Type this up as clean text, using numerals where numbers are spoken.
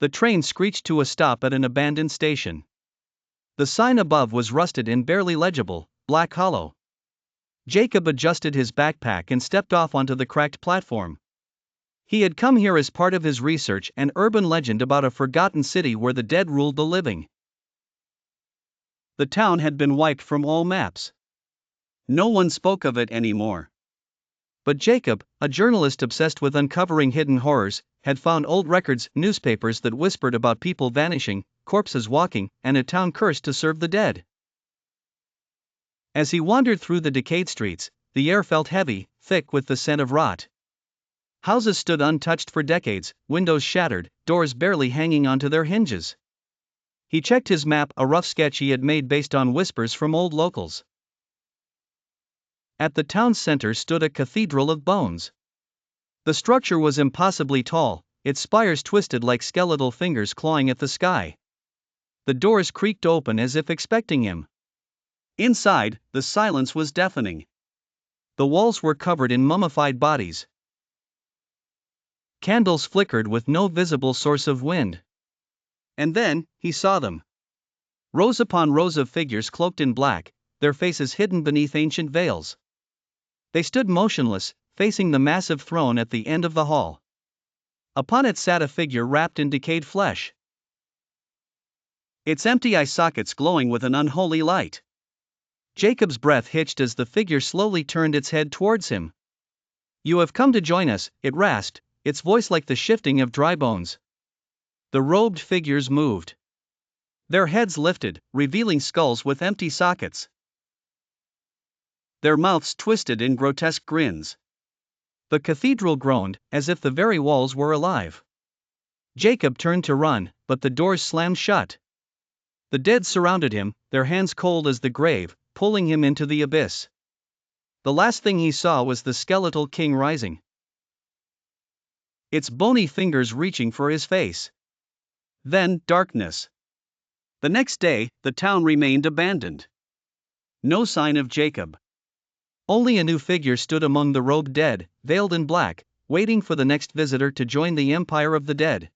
The train screeched to a stop at an abandoned station. The sign above was rusted and barely legible, Black Hollow. Jacob adjusted his backpack and stepped off onto the cracked platform. He had come here as part of his research and urban legend about a forgotten city where the dead ruled the living. The town had been wiped from all maps. No one spoke of it anymore. But Jacob, a journalist obsessed with uncovering hidden horrors, had found old records, newspapers that whispered about people vanishing, corpses walking, and a town cursed to serve the dead. As he wandered through the decayed streets, the air felt heavy, thick with the scent of rot. Houses stood untouched for decades, windows shattered, doors barely hanging onto their hinges. He checked his map, a rough sketch he had made based on whispers from old locals. At the town's center stood a cathedral of bones. The structure was impossibly tall, its spires twisted like skeletal fingers clawing at the sky. The doors creaked open as if expecting him. Inside, the silence was deafening. The walls were covered in mummified bodies. Candles flickered with no visible source of wind. And then, he saw them. Rows upon rows of figures cloaked in black, their faces hidden beneath ancient veils. They stood motionless, facing the massive throne at the end of the hall. Upon it sat a figure wrapped in decayed flesh. Its empty eye sockets glowing with an unholy light. Jacob's breath hitched as the figure slowly turned its head towards him. "You have come to join us," it rasped, its voice like the shifting of dry bones. The robed figures moved. Their heads lifted, revealing skulls with empty sockets. Their mouths twisted in grotesque grins. The cathedral groaned, as if the very walls were alive. Jacob turned to run, but the doors slammed shut. The dead surrounded him, their hands cold as the grave, pulling him into the abyss. The last thing he saw was the skeletal king rising, its bony fingers reaching for his face. Then, darkness. The next day, the town remained abandoned. No sign of Jacob. Only a new figure stood among the robed dead, veiled in black, waiting for the next visitor to join the empire of the dead.